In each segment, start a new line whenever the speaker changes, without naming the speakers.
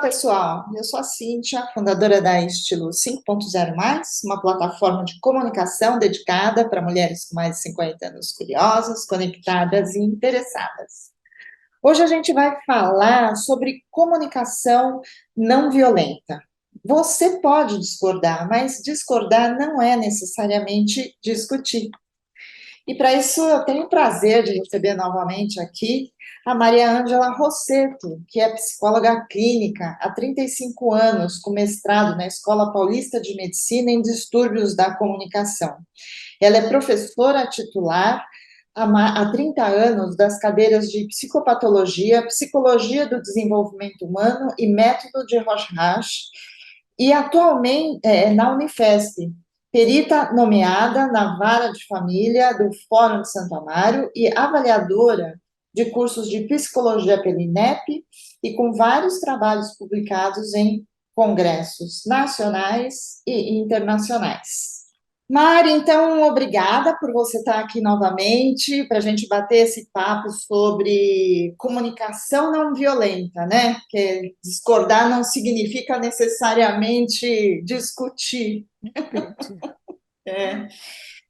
Pessoal, eu sou a Cíntia, fundadora da Estilo 5.0 Mais, uma plataforma de comunicação dedicada para mulheres com mais de 50 anos curiosas, conectadas e interessadas. Hoje a gente vai falar sobre comunicação não violenta. Você pode discordar, mas discordar não é necessariamente discutir. E para isso eu tenho o prazer de receber novamente aqui a Maria Ângela Rosseto, que é psicóloga clínica há 35 anos, com mestrado na Escola Paulista de Medicina em Distúrbios da Comunicação. Ela é professora titular há 30 anos das cadeiras de psicopatologia, psicologia do desenvolvimento humano e método de Rorschach, e atualmente na Unifesp, perita nomeada na Vara de Família do Fórum de Santo Amaro e avaliadora de cursos de psicologia pela INEP e com vários trabalhos publicados em congressos nacionais e internacionais. Mari, então, obrigada por você estar aqui novamente para a gente bater esse papo sobre comunicação não violenta, né? Porque discordar não significa necessariamente discutir. É.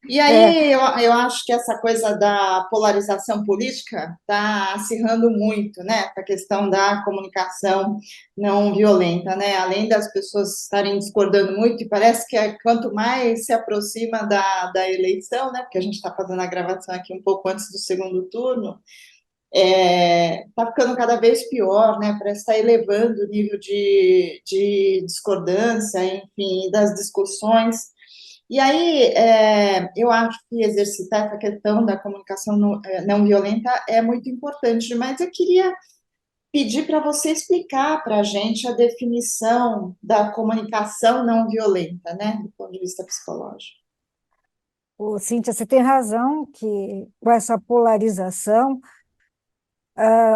E
É,
aí eu acho que essa coisa da polarização política está acirrando muito, né? A questão da comunicação não violenta, né? Além das pessoas estarem discordando muito, e parece que quanto mais se aproxima da eleição, né? Porque a gente está fazendo a gravação aqui um pouco antes do segundo turno, está ficando cada vez pior, né? Parece estar elevando o nível de discordância, enfim, das discussões. E aí, eu acho que exercitar essa questão da comunicação não violenta é muito importante, mas eu queria pedir para você explicar para a gente a definição da comunicação não violenta, né, do ponto de vista psicológico.
Cíntia, você tem razão que com essa polarização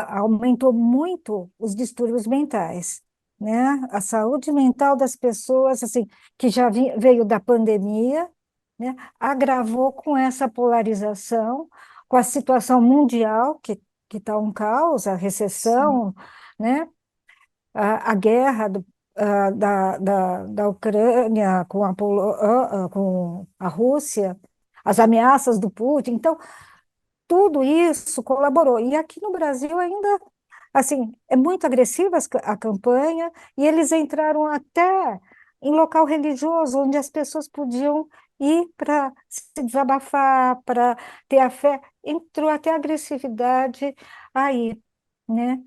aumentou muito os distúrbios mentais, né? A saúde mental das pessoas, assim, que já veio da pandemia, né? Agravou com essa polarização, com a situação mundial que está um caos, a
Sim,
recessão, né? A guerra da Ucrânia com a Rússia, as ameaças do Putin. Então, tudo isso colaborou. E aqui no Brasil ainda, assim, é muito agressiva a campanha, e eles entraram até em local religioso, onde as pessoas podiam ir para se desabafar, para ter a fé. Entrou até agressividade aí, né?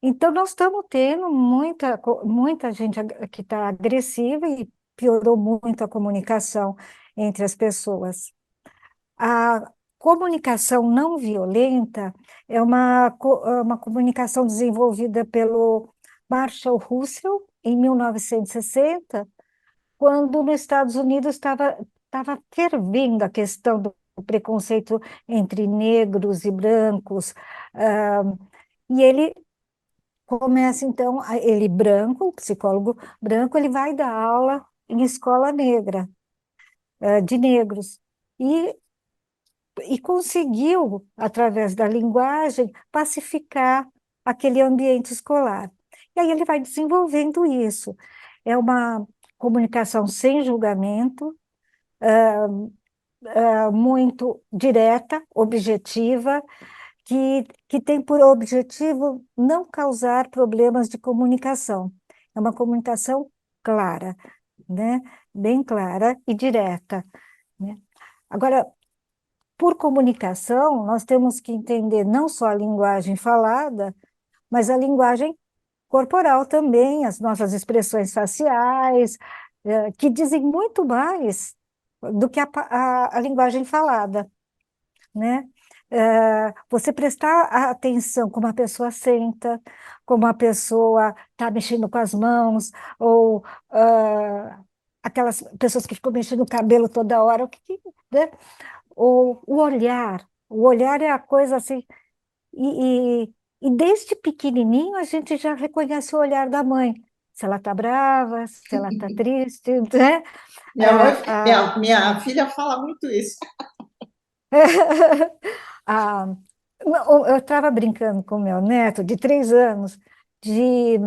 Então, nós estamos tendo muita gente que está agressiva e piorou muito a comunicação entre as pessoas. A comunicação não violenta é uma comunicação desenvolvida pelo Marshall Russell em 1960, quando nos Estados Unidos estava fervendo a questão do preconceito entre negros e brancos. ah, e ele começa, então, ele branco, psicólogo branco, ele vai dar aula em escola negra, de negros. E e conseguiu, através da linguagem, pacificar aquele ambiente escolar. E aí ele vai desenvolvendo isso. É uma comunicação sem julgamento, muito direta, objetiva, que tem por objetivo não causar problemas de comunicação. É uma comunicação clara, né? Bem clara e direta, né? Agora, por comunicação, nós temos que entender não só a linguagem falada, mas a linguagem corporal também, as nossas expressões faciais, que dizem muito mais do que a linguagem falada, né? Você prestar atenção como a pessoa senta, como a pessoa está mexendo com as mãos, ou aquelas pessoas que ficam mexendo o cabelo toda hora, né? Ou o olhar é a coisa assim, e desde pequenininho a gente já reconhece o olhar da mãe, se ela está brava, se ela está triste, né?
minha, mãe,
Ah, ah,
minha filha fala muito isso.
ah, eu estava brincando com meu neto de 3 anos, de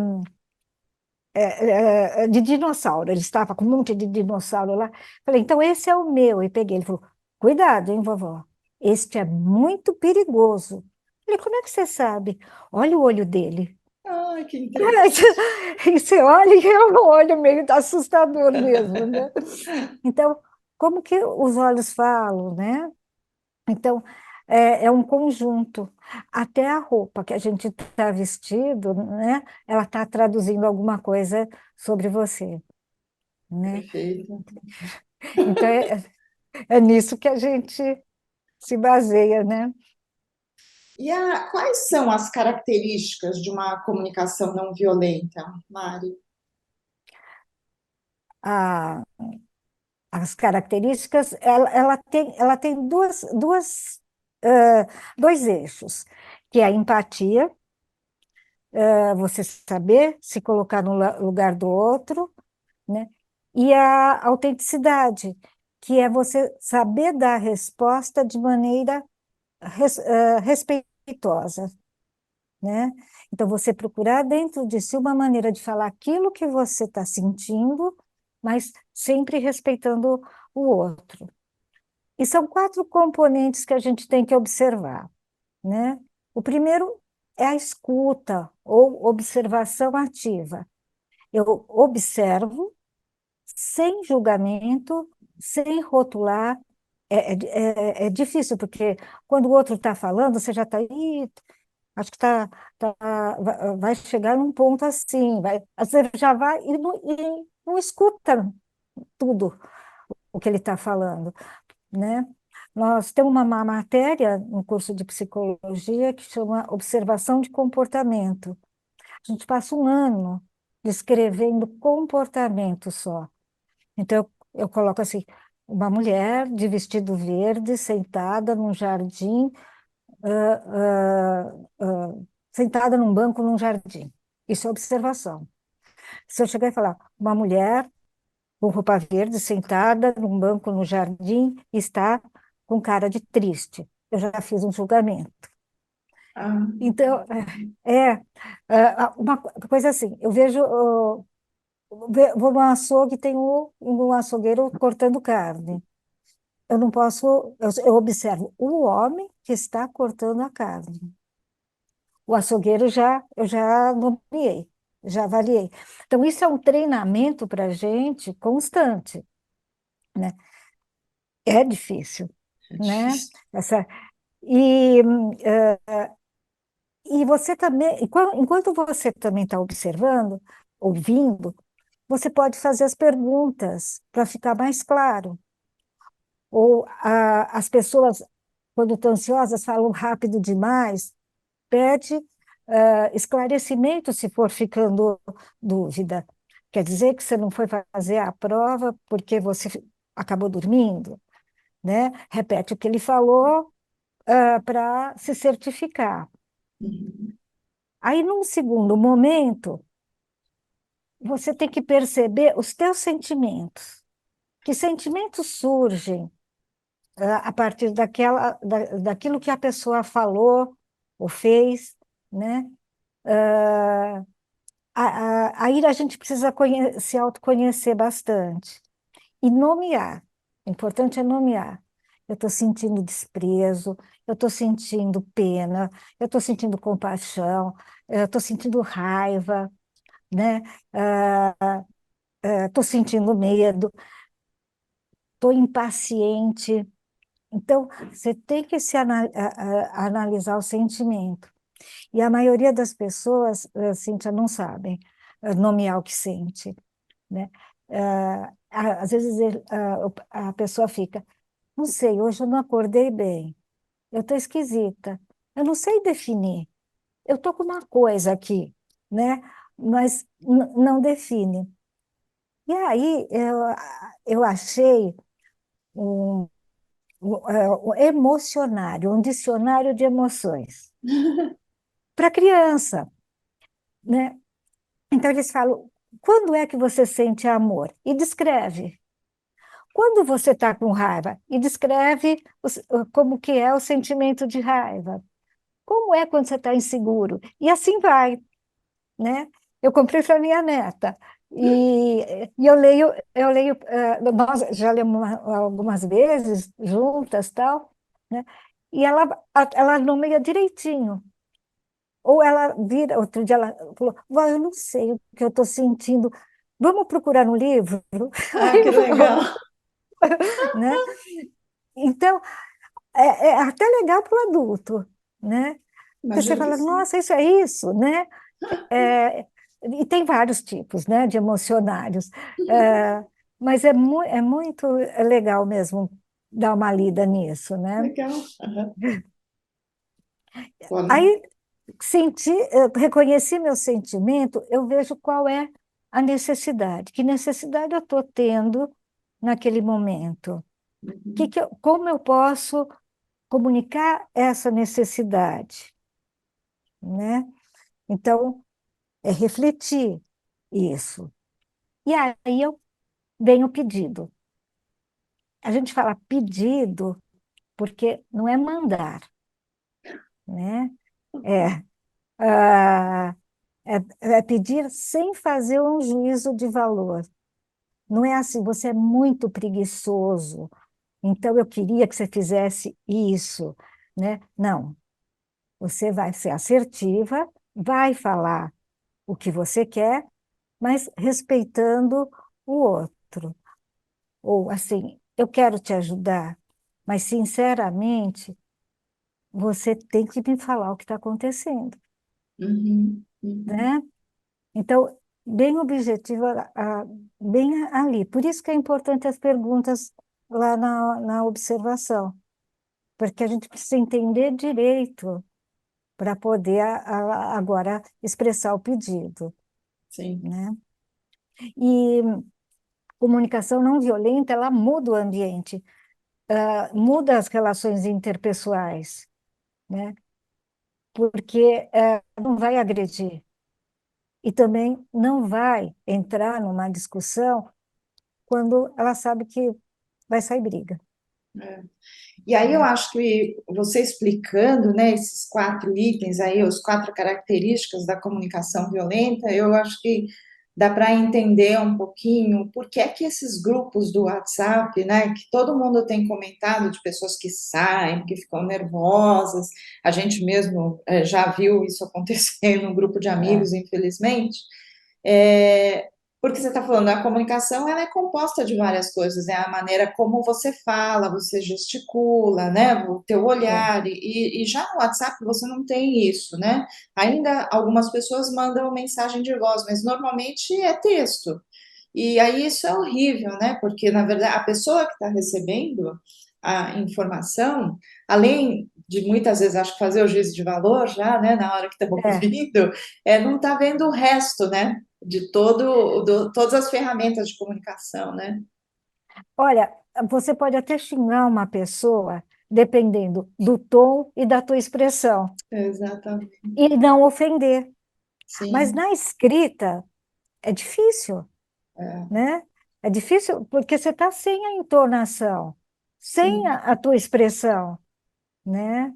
de dinossauro. Ele estava com um monte de dinossauro lá. Falei, então esse é o meu. E peguei. Ele falou, cuidado, hein, vovó? Este é muito perigoso. Falei, como é que você sabe? Olha o olho dele.
Ai, que interessante.
E você olha e é um olho meio assustador mesmo, né? Então, como que os olhos falam, né? Então, é um conjunto. Até a roupa que a gente está vestido, né? Ela está traduzindo alguma coisa sobre você, né?
Perfeito.
Então, é nisso que a gente se baseia, né?
E quais são as características de uma comunicação não violenta, Mari?
A, as características, ela tem dois eixos, que é a empatia, você saber se colocar no lugar do outro, né? E a autenticidade, que é você saber dar a resposta de maneira respeitosa, né? Então, você procurar dentro de si uma maneira de falar aquilo que você está sentindo, mas sempre respeitando o outro. E são quatro componentes que a gente tem que observar, né? O primeiro é a escuta ou observação ativa. Eu observo sem julgamento, sem rotular. É difícil, porque quando o outro está falando, você já está, acho que vai chegar num ponto assim, você já vai e não escuta tudo o que ele está falando, né? Nós temos uma matéria no curso de psicologia que chama observação de comportamento. A gente passa um ano descrevendo comportamento só. Então, eu coloco assim, uma mulher de vestido verde, sentada num jardim, ah, ah, ah, sentada num banco num jardim. Isso é observação. Se eu chegar e falar, uma mulher com roupa verde, sentada num banco no jardim, está com cara de triste. Eu já fiz um julgamento.
Ah,
Então, uma coisa assim, eu vejo, vou no açougue, tem um açougueiro cortando carne. Eu não posso, eu observo o homem que está cortando a carne. O açougueiro eu já nomeei, já avaliei. Então, isso é um treinamento para a gente constante, né? É difícil,
é
né?
difícil.
E, e você também, enquanto você também está observando, ouvindo, você pode fazer as perguntas para ficar mais claro. Ou as pessoas, quando estão ansiosas, falam rápido demais, pede esclarecimento se for ficando dúvida. Quer dizer que você não foi fazer a prova porque você acabou dormindo, né? Repete o que ele falou para se certificar.
Uhum.
Aí, num segundo momento, você tem que perceber os teus sentimentos. Que sentimentos surgem a partir daquilo que a pessoa falou ou fez, né? Ah, aí a gente precisa se autoconhecer bastante e nomear. O importante é nomear. Eu estou sentindo desprezo, eu estou sentindo pena, eu estou sentindo compaixão, eu estou sentindo raiva, né? Estou sentindo medo, estou impaciente. Então, você tem que analisar o sentimento. E a maioria das pessoas, Cíntia, não sabem nomear o que sente, né? Às vezes a pessoa fica, não sei, hoje eu não acordei bem, eu estou esquisita, eu não sei definir, eu estou com uma coisa aqui, né? Mas não define. E aí eu achei um, um emocionário, um dicionário de emoções para criança, né? Então eles falam, quando é que você sente amor? E descreve. Quando você está com raiva? E descreve como que é o sentimento de raiva. Como é quando você está inseguro? E assim vai, né? Eu comprei para minha neta. E eu leio, nós já lemos algumas vezes juntas, tal, né? E ela nomeia direitinho. Ou ela vira, outro dia ela falou, "Vó, eu não sei o que eu estou sentindo, vamos procurar no livro?"
Ah,
Aí
que legal.
vamos, né? Então, é até legal para o adulto, né? Porque você
Imagino que
fala,
sim.
nossa, isso é isso, né? É, e tem vários tipos, né, de emocionários. É, mas é muito legal mesmo dar uma lida nisso, né?
Legal. Aham. Olha.
Aí reconheci meu sentimento, eu vejo qual é a necessidade, que necessidade eu estou tendo naquele momento.
Uhum.
Como eu posso comunicar essa necessidade, né? Então, é refletir isso. E aí eu vem o pedido. A gente fala pedido porque não é mandar, né? É, ah, é pedir sem fazer um juízo de valor. Não é assim, você é muito preguiçoso, então eu queria que você fizesse isso, né? Não, você vai ser assertiva, vai falar o que você quer, mas respeitando o outro. Ou assim, eu quero te ajudar, mas sinceramente, você tem que me falar o que está acontecendo,
Uhum. Uhum.
né? Então, bem objetiva, bem ali. Por isso que é importante as perguntas lá na observação, porque a gente precisa entender direito para poder agora expressar o pedido,
Sim.
né? E comunicação não violenta, ela muda o ambiente, muda as relações interpessoais, né? Porque não vai agredir e também não vai entrar numa discussão quando ela sabe que vai sair briga.
É. E aí eu acho que você explicando, né, esses quatro itens aí, as quatro características da comunicação violenta, eu acho que dá para entender um pouquinho por que é que esses grupos do WhatsApp, né, que todo mundo tem comentado de pessoas que saem, que ficam nervosas, a gente mesmo já viu isso acontecer num grupo de
É,
amigos, infelizmente, é, porque você está falando, a comunicação ela é composta de várias coisas, é a maneira como você fala, você gesticula, né, o teu
é,
olhar, e já no WhatsApp você não tem isso, né? Ainda algumas pessoas mandam mensagem de voz, mas normalmente é texto. E aí isso é horrível, né? Porque, na verdade, a pessoa que está recebendo a informação, além de muitas vezes, acho que fazer o juízo de valor já, né, na hora que está
é.
ouvindo, não está vendo o resto, né? De todas as ferramentas de comunicação, né?
Olha, você pode até xingar uma pessoa dependendo do tom e da tua expressão
Exatamente.
e não ofender. Mas
Sim,
na escrita é difícil,
é,
né? É difícil porque você está sem a entonação, sem
sim,
a tua expressão, né?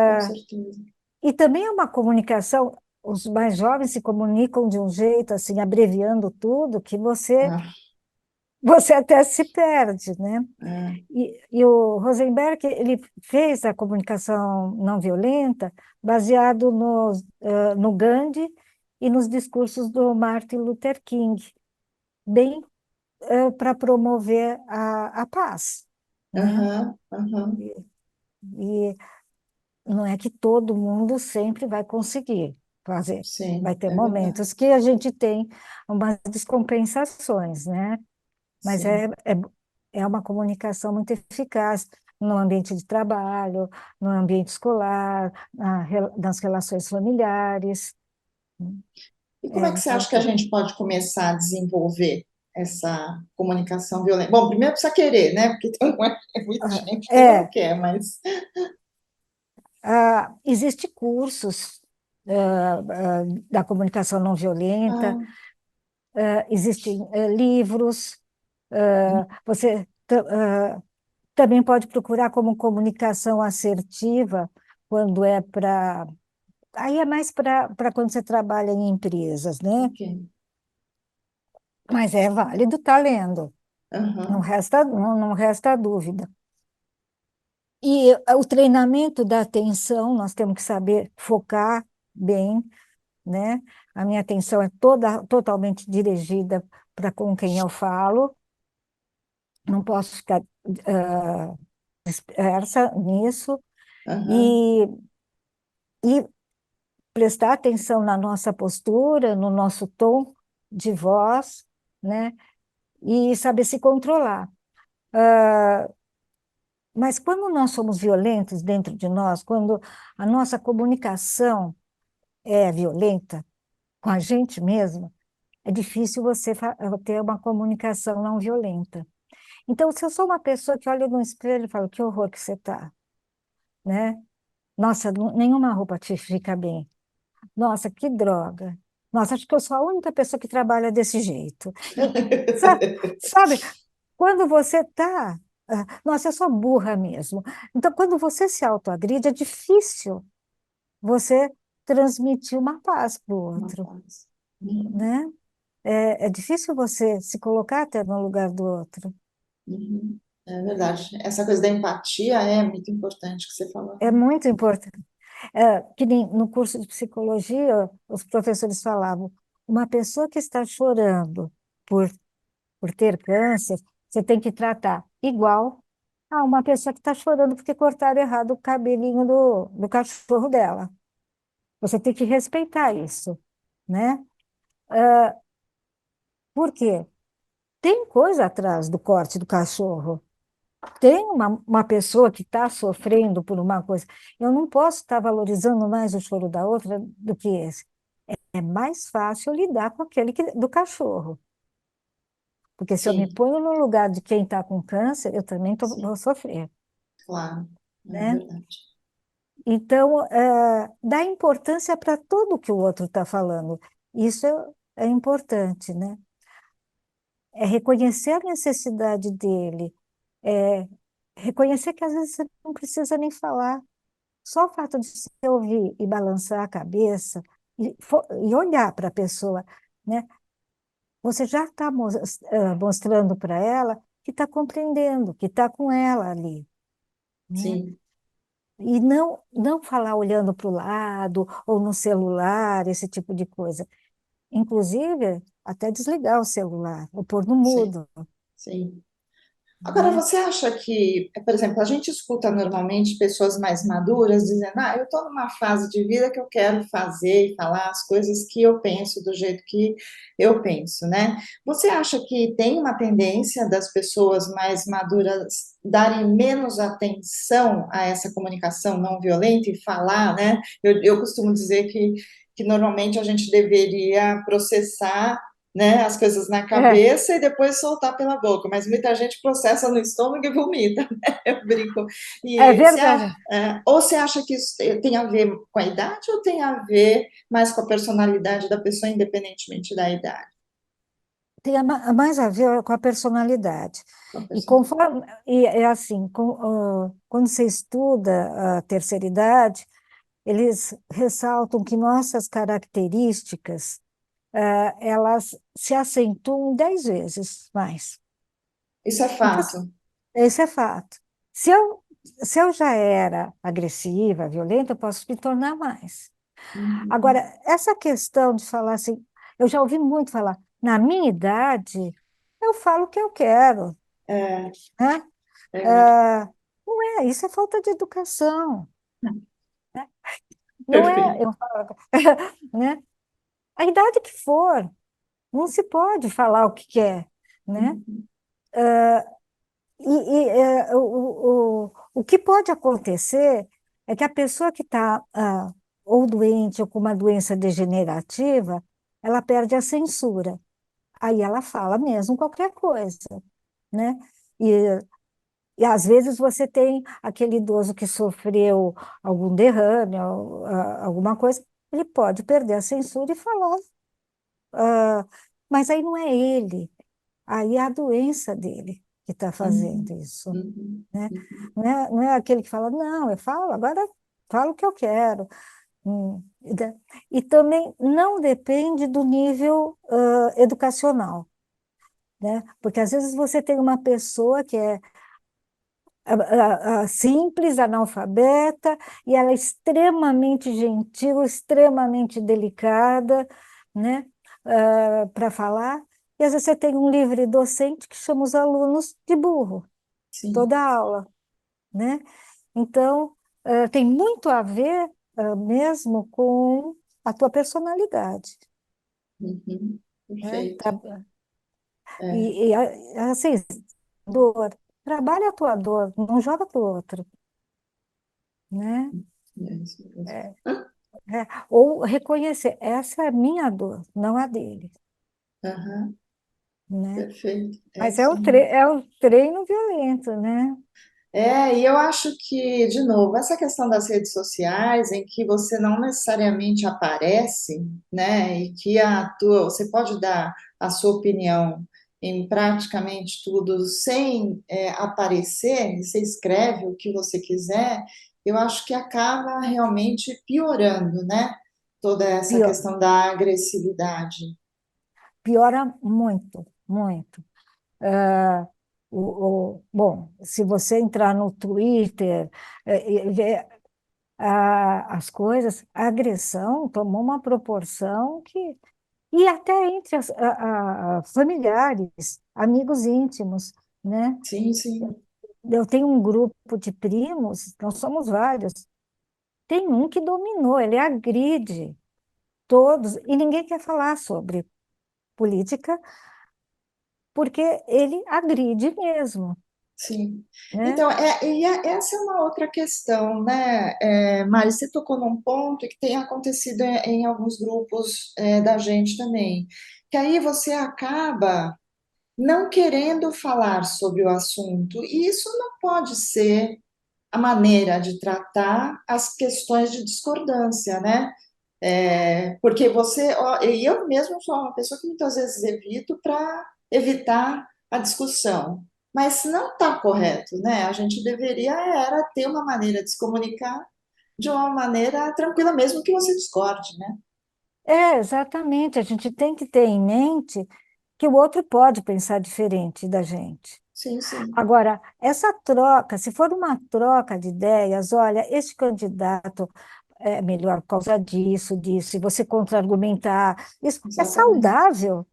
com certeza.
E também é uma comunicação, os mais jovens se comunicam de um jeito assim, abreviando tudo, que
Ah,
você até se perde, né?
é,
E o Rosenberg, ele fez a comunicação não violenta baseado no Gandhi e nos discursos do Martin Luther King, bem para promover a paz, né?
aham, aham,
E não é que todo mundo sempre vai conseguir fazer. Vai
sim,
ter
é verdade.
momentos que a gente tem umas descompensações, né? Mas
Sim.
é uma comunicação muito eficaz no ambiente de trabalho, no ambiente escolar, nas relações familiares.
E como é que
É,
você acha que a gente pode começar a desenvolver essa comunicação violenta? Bom, primeiro precisa querer, né? Porque tem muita gente que não
é,
quer, mas.
existe cursos da comunicação não violenta,
Ah,
existem livros, você também pode procurar como comunicação assertiva, quando é para. Aí é mais para quando você trabalha em empresas, né?
ok.
mas é válido estar lendo,
Aham,
não resta dúvida. E o treinamento da atenção, nós temos que saber focar bem, né? A minha atenção é totalmente dirigida para com quem eu falo, não posso ficar dispersa nisso,
aham,
e, e prestar atenção na nossa postura, no nosso tom de voz, né? E saber se controlar. Mas quando nós somos violentos dentro de nós, quando a nossa comunicação é violenta com a gente mesmo, é difícil você ter uma comunicação não violenta. Então, se eu sou uma pessoa que olha no espelho e fala, que horror que você está, né? Nossa, nenhuma roupa te fica bem. Nossa, que droga. Nossa, acho que eu sou a única pessoa que trabalha desse jeito. Sabe, quando você está. Nossa, eu sou burra mesmo. Então, quando você se autoagride, é difícil você transmitir uma paz para o
uma
outro,
paz. Uhum,
né? É difícil você se colocar até no lugar do outro.
uhum. É verdade. Essa coisa da empatia é muito importante que você falou.
É muito importante. Que nem no curso de psicologia, os professores falavam, uma pessoa que está chorando por, por ter câncer, você tem que tratar igual a uma pessoa que está chorando porque cortaram errado o cabelinho do cachorro dela. Você tem que respeitar isso, né? Por quê? Tem coisa atrás do corte do cachorro. Tem uma pessoa que está sofrendo por uma coisa. Eu não posso estar valorizando mais o choro da outra do que esse. É mais fácil lidar com aquele do cachorro. Porque se eu me
Sim,
ponho no lugar de quem está com câncer, eu também vou
sim,
sofrer,
claro. É
né?
verdade.
Então, dá importância para tudo que o outro está falando. Isso é importante, né? É reconhecer a necessidade dele, é reconhecer que às vezes você não precisa nem falar. Só o fato de você ouvir e balançar a cabeça e olhar para a pessoa, né? Você já está mostrando para ela que está compreendendo, que está com ela ali, né?
Sim,
E não falar olhando para o lado ou no celular, esse tipo de coisa. Inclusive, até desligar o celular, ou pôr no
sim,
mudo,
sim. Agora,
né?
você acha que, por exemplo, a gente escuta normalmente pessoas mais maduras dizendo: ah, eu estou numa fase de vida que eu quero fazer e falar as coisas que eu penso do jeito que eu penso, né? Você acha que tem uma tendência das pessoas mais maduras darem menos atenção a essa comunicação não violenta e falar, né? Eu costumo dizer que normalmente a gente deveria processar, né, as coisas na
É,
cabeça e depois soltar pela boca, mas muita gente processa no estômago e vomita, né? Eu brinco.
é
E
verdade.
ou você acha que isso tem a ver com a idade ou tem a ver mais com a personalidade da pessoa, independentemente da idade?
Tem mais a ver com a personalidade.
Com a
E
personalidade.
conforme, e é assim, quando você estuda a terceira idade, eles ressaltam que nossas características, elas se acentuam 10 vezes mais.
Isso é
Então,
fato.
esse é fato. Se eu, se eu já era agressiva, violenta, eu posso me tornar mais. Agora,
Uhum.
essa questão de falar assim, eu já ouvi muito falar, na minha idade, eu falo o que eu quero,
É,
né?
é,
Ah, não é, isso é falta de educação, né? Não é,
perfeito.
eu falo, né? A idade que for, não se pode falar o que quer, né?
Uhum.
O que pode acontecer é que a pessoa que está ou doente ou com uma doença degenerativa, ela perde a censura. Aí ela fala mesmo qualquer coisa, né? E, e às vezes você tem aquele idoso que sofreu algum derrame, alguma coisa, ele pode perder a censura e falar, ah, mas aí não é ele, aí é a doença dele que está fazendo
Uhum.
isso,
Uhum.
né?
Uhum.
Não é aquele que fala, não, eu falo, agora falo o que eu quero. E também não depende do nível educacional. né? Porque às vezes você tem uma pessoa que é simples, analfabeta, e ela é extremamente gentil, extremamente delicada, né? Para falar. E às vezes você tem um livre docente que chama os alunos de burro,
sim.
toda aula, né? Então, tem muito a ver, mesmo com a tua personalidade,
Uhum.
né?
Perfeito. É,
Assim, dor, trabalha a tua dor, não joga para o outro, né?
é isso mesmo.
Ou reconhecer, essa é a minha dor, não a dele,
Aham,
né?
perfeito. É
Mas
isso aí.
é um treino violento, né?
E eu acho que, de novo, essa questão das redes sociais, em que você não necessariamente aparece, né, e que você pode dar a sua opinião em praticamente tudo sem aparecer, e você escreve o que você quiser, eu acho que acaba realmente piorando, né, toda essa
Pior,
questão da agressividade.
piora muito, muito. Ah, bom, se você entrar no Twitter e ver as coisas, a agressão tomou uma proporção que. E até entre familiares, amigos íntimos, né?
Sim, sim,
Eu tenho um grupo de primos, nós somos vários. Tem um que dominou, ele agride todos, e ninguém quer falar sobre política, porque ele agride mesmo,
sim.
né?
Então, essa é uma outra questão, né, Mari? Você tocou num ponto que tem acontecido em alguns grupos da gente também, que aí você acaba não querendo falar sobre o assunto, e isso não pode ser a maneira de tratar as questões de discordância, né? Porque e eu mesmo sou uma pessoa que muitas vezes evito para evitar a discussão, mas não está correto, né? A gente deveria era ter uma maneira de se comunicar de uma maneira tranquila, mesmo que você discorde, né?
Exatamente, a gente tem que ter em mente que o outro pode pensar diferente da gente.
Sim, sim,
Agora, essa troca, se for uma troca de ideias, olha, este candidato é melhor por causa disso, disso, e você contra-argumentar, isso é
exatamente.
saudável,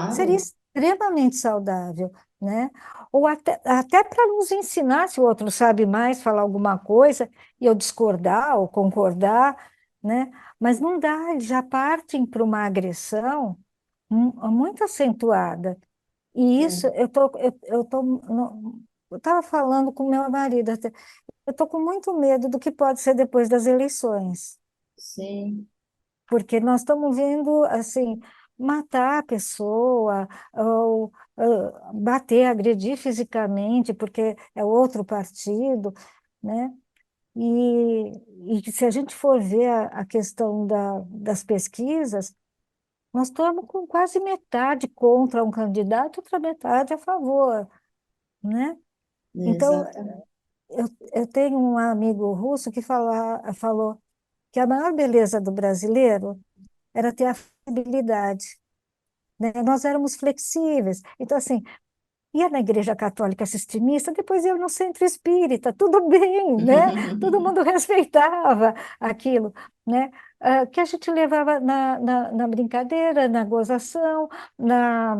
seria
Claro,
extremamente saudável, né? Ou até para nos ensinar, se o outro sabe mais, falar alguma coisa, e eu discordar ou concordar, né? Mas não dá, eles já partem para uma agressão muito acentuada. E isso,
é,
eu estava falando com meu marido, até, eu estou com muito medo do que pode ser depois das eleições,
sim,
porque nós estamos vendo, assim, matar a pessoa, ou bater, agredir fisicamente, porque é outro partido, né? E se a gente for ver a questão das pesquisas, nós estamos com quase metade contra um candidato, outra metade a favor, né? Então,
exatamente.
eu tenho um amigo russo que falou que a maior beleza do brasileiro era ter a flexibilidade, né? Nós éramos flexíveis. Então, assim, ia na igreja católica assistir missa, depois ia no centro espírita, tudo bem, né? Todo mundo respeitava aquilo, né? Que a gente levava na brincadeira, na gozação, na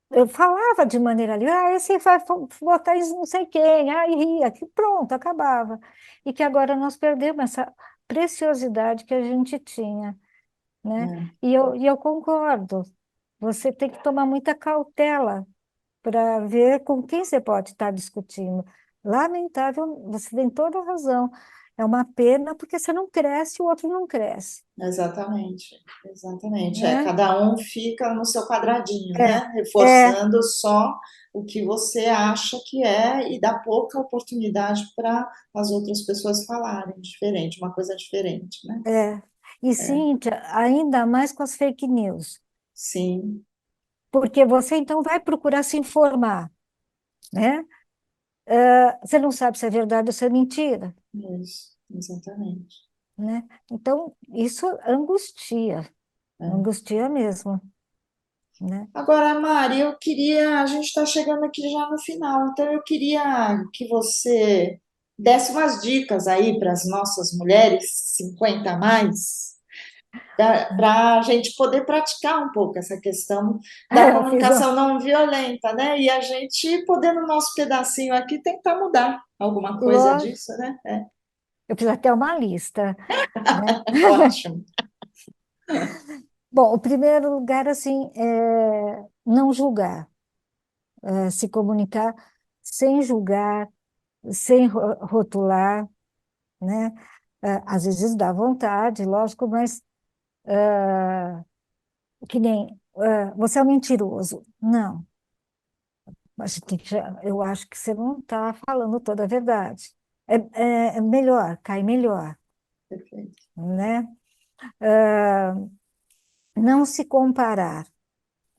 eu falava de maneira livre, esse vai votar em não sei quem, e ria, que pronto, acabava. E que agora nós perdemos essa preciosidade que a gente tinha, né?
É,
E eu concordo, você tem que tomar muita cautela para ver com quem você pode estar discutindo. Lamentável, você tem toda a razão. É uma pena porque você não cresce, o outro não cresce,
exatamente, exatamente.
né?
Cada um fica no seu quadradinho,
É,
né?
é,
Reforçando só o que você acha que é e dá pouca oportunidade para as outras pessoas falarem diferente, uma coisa diferente, né?
é. E, Cíntia, ainda mais com as fake news.
Sim,
Porque você então vai procurar se informar, né? Você não sabe se é verdade ou se é mentira,
isso, exatamente.
né? Então, isso angustia,
É.
angustia mesmo. né?
Agora, Mari, a gente está chegando aqui já no final, então eu queria que você desse umas dicas aí para as nossas mulheres 50 a mais, para a gente poder praticar um pouco essa questão da
Eu fiz,
comunicação não violenta, né? E a gente poder, no nosso pedacinho aqui, tentar mudar alguma coisa
lógico,
disso, né? É,
eu fiz até uma lista, né?
ótimo.
Bom, o primeiro lugar, assim, é não julgar, se comunicar sem julgar, sem rotular, né? Às vezes dá vontade, lógico, mas que nem você é um mentiroso. Não, mas eu acho que você não está falando toda a verdade. É melhor, cai melhor,
Perfeito.
né? Ah, não se comparar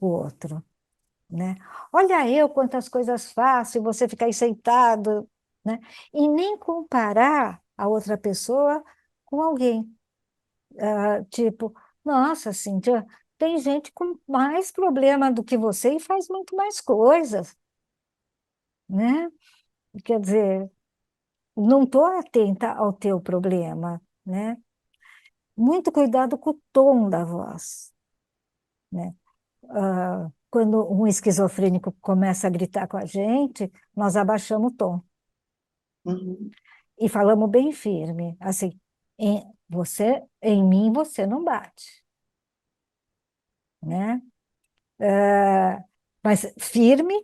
com o outro, né? Olha eu quantas coisas faço e você fica aí sentado, né? E nem comparar a outra pessoa com alguém. Tipo, nossa, Cíntia, tem gente com mais problema do que você e faz muito mais coisas, né? Quer dizer, não estou atenta ao teu problema, né? Muito cuidado com o tom da voz, né? Quando um esquizofrênico começa a gritar com a gente, nós abaixamos o tom
Uhum.
e falamos bem firme, assim, em mim você não bate, né? Mas firme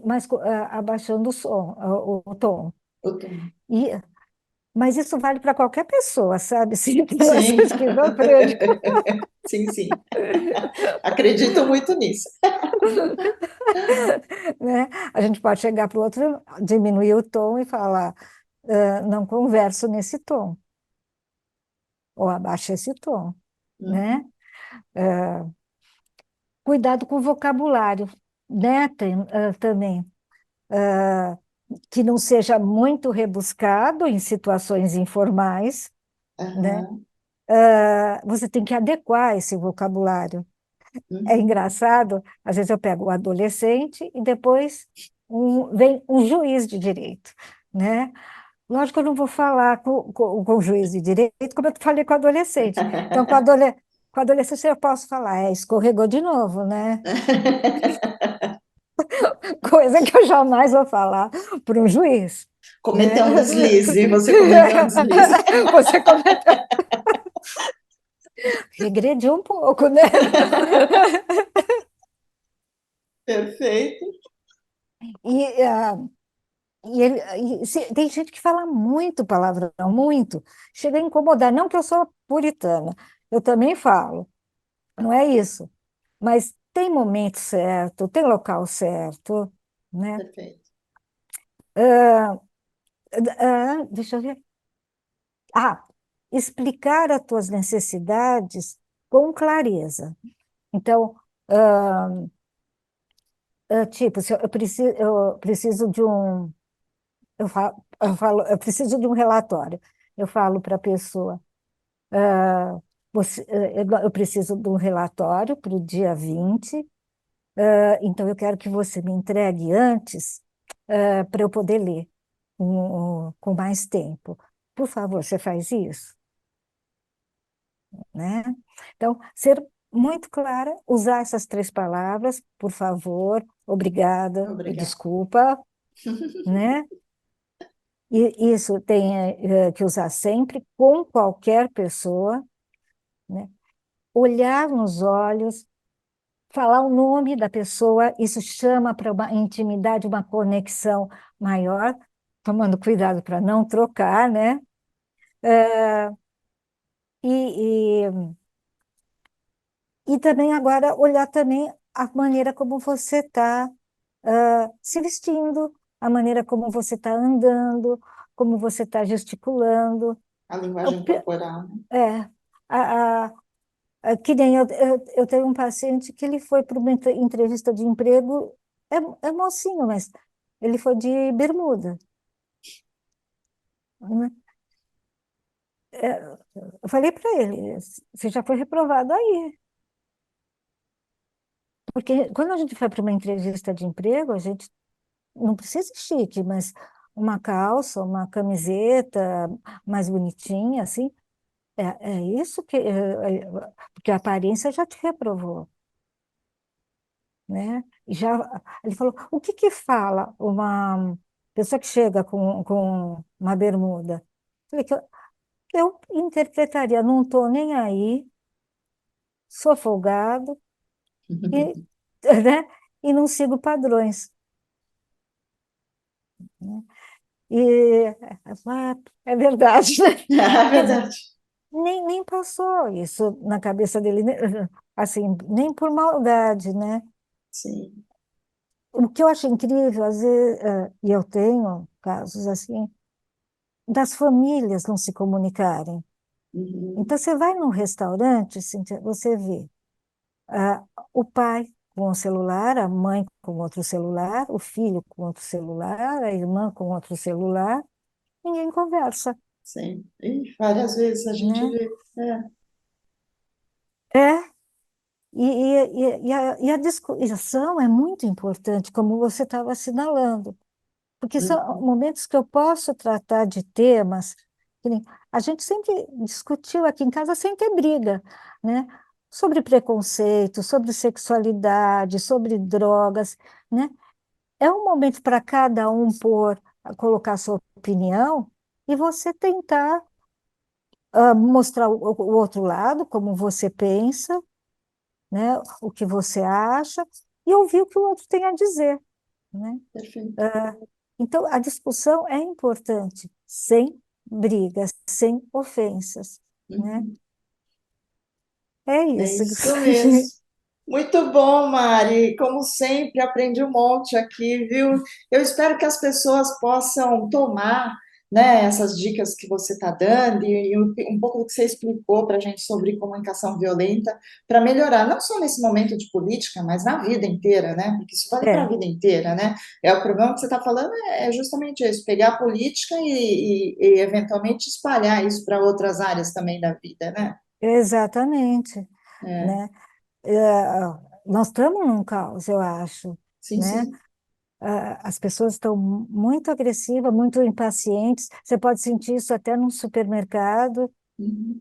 mas abaixando o som, o tom.
O tom.
E, mas isso vale para qualquer pessoa, sabe? Se ela é
Sim.
esquizofrênica,
Sim, sim. Acredito muito nisso.
né? A gente pode chegar para o outro, diminuir o tom e falar, não converso nesse tom, ou abaixa esse tom, né?
Uhum.
Cuidado com o vocabulário, né? Também, que não seja muito rebuscado em situações informais, né?
Aham.
Você tem que adequar esse vocabulário. É
Uhum.
engraçado, às vezes eu pego o adolescente e depois vem um juiz de direito, né? Lógico que eu não vou falar com o juiz de direito como eu falei com o adolescente. Então, com o adolescente eu posso falar, escorregou de novo, né? Coisa que eu jamais vou falar para um juiz, né?
Cometeu um deslize, você cometeu um deslize.
Você cometeu, regrediu um pouco, né?
Perfeito.
E, tem gente que fala muito palavrão, muito, chega a incomodar. Não que eu sou puritana, eu também falo, não é isso. Mas tem momento certo, tem local certo, né?
Perfeito.
Deixa eu ver. Ah, explicar as tuas necessidades com clareza. Então, tipo, se eu preciso de um, eu preciso de um relatório. Eu falo para a pessoa, eu preciso de um relatório para o dia 20. Então eu quero que você me entregue antes, para eu poder ler com mais tempo. Por favor, você faz isso, né? Então, ser muito clara, usar essas três palavras, por favor, obrigada e
Obrigada.
desculpa, né? E isso tem que usar sempre com qualquer pessoa, né? Olhar nos olhos, falar o nome da pessoa, isso chama para uma intimidade, uma conexão maior, tomando cuidado para não trocar, né? E, e também agora olhar também a maneira como você está se vestindo, a maneira como você está andando, como você está gesticulando.
A
Eu
linguagem
pe-
corporal, né?
É, a, a, que nem eu tenho um paciente que ele foi para uma entrevista de emprego, é mocinho, mas ele foi de bermuda, né? Eu falei para ele, você já foi reprovado aí, Porque quando a gente vai para uma entrevista de emprego, a gente não precisa de chique, mas uma calça, uma camiseta mais bonitinha, assim, é isso que... porque a aparência já te reprovou, né? E já, ele falou, o que que fala uma pessoa que chega com uma bermuda? Eu falei que eu interpretaria, não estou nem aí, sou folgado, e, né? E não sigo padrões, né? E é verdade, né?
É
Quer dizer,
verdade.
nem passou isso na cabeça dele, né? Assim, nem por maldade, né?
Sim.
O que eu acho incrível, às vezes, e eu tenho casos assim, das famílias não se comunicarem.
Uhum.
Então, você vai num restaurante, Cíntia, você vê ah, o pai com o celular, a mãe com outro celular, o filho com outro celular, a irmã com outro celular, ninguém conversa,
Sim. E várias vezes a gente
né?
vê. É.
É, e a discussão é muito importante, como você estava assinalando, porque são
Uhum.
momentos que eu posso tratar de temas que a gente sempre discutiu aqui em casa sem ter briga, né? Sobre preconceito, sobre sexualidade, sobre drogas, né? É um momento para cada um colocar sua opinião e você tentar mostrar o outro lado, como você pensa, né? O que você acha, e ouvir o que o outro tem a dizer, né?
Perfeito.
Ah, então, a discussão é importante, sem brigas, sem ofensas, né?
Uhum.
É
É
isso.
isso mesmo. Muito bom, Mari. Como sempre, aprendi um monte aqui, viu? Eu espero que as pessoas possam tomar, né, essas dicas que você está dando e um pouco do que você explicou para a gente sobre comunicação violenta, para melhorar, não só nesse momento de política, mas na vida inteira, né? Porque isso vale para a
É,
vida inteira, né? É o problema que você está falando é justamente isso, pegar a política e eventualmente espalhar isso para outras áreas também da vida, né?
exatamente,
É,
né? Nós estamos num caos, eu acho,
sim,
né?
sim.
As pessoas estão muito agressivas, muito impacientes. Você pode sentir isso até no supermercado,
Uhum.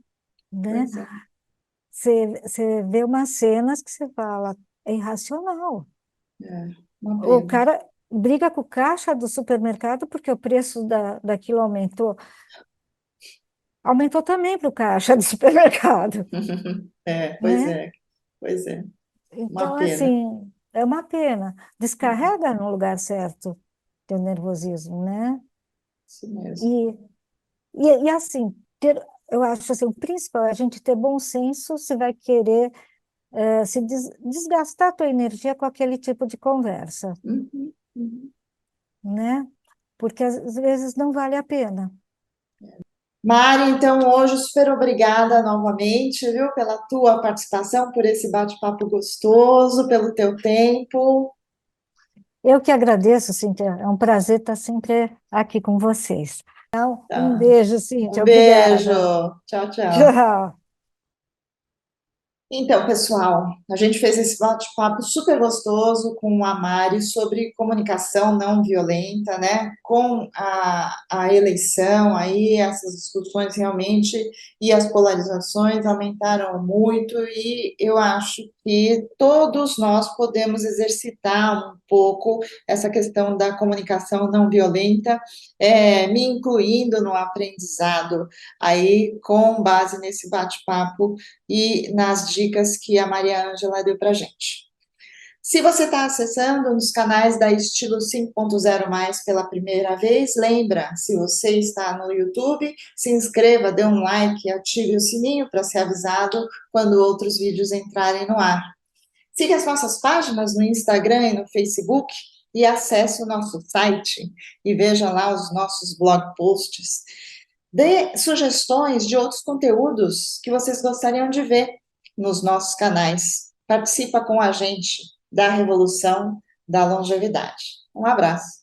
né?
Pois é,
Você vê umas cenas que você fala, é irracional.
é uma
O
pena.
cara briga com o caixa do supermercado porque o preço daquilo aumentou. Aumentou também para o caixa do supermercado,
É,
né?
pois é, uma
Então,
pena,
assim, é uma pena. Descarrega no lugar certo teu nervosismo, né?
isso mesmo.
E, assim, eu acho assim, o principal é a gente ter bom senso se vai querer se desgastar a tua energia com aquele tipo de conversa,
Uhum, uhum.
né? Porque às vezes não vale a pena.
Mari, então hoje super obrigada novamente, viu, pela tua participação, por esse bate-papo gostoso, pelo teu tempo.
Eu que agradeço, Cíntia. É um prazer estar sempre aqui com vocês. Então, um
Tá.
beijo,
Um
Cíntia.
beijo.
Obrigada.
Tchau, tchau.
Tchau.
Então, pessoal, a gente fez esse bate-papo super gostoso com a Mari sobre comunicação não violenta, né? Com a eleição aí, essas discussões realmente e as polarizações aumentaram muito, e eu acho que todos nós podemos exercitar um pouco essa questão da comunicação não violenta, me incluindo no aprendizado aí com base nesse bate-papo e nas dicas que a Maria Ângela deu para a gente. Se você está acessando nos canais da Estilo 5.0 Mais pela primeira vez, lembra, se você está no YouTube, se inscreva, dê um like, ative o sininho para ser avisado quando outros vídeos entrarem no ar. Siga as nossas páginas no Instagram e no Facebook e acesse o nosso site e veja lá os nossos blog posts. Dê sugestões de outros conteúdos que vocês gostariam de ver nos nossos canais. Participa com a gente da revolução da longevidade. Um abraço.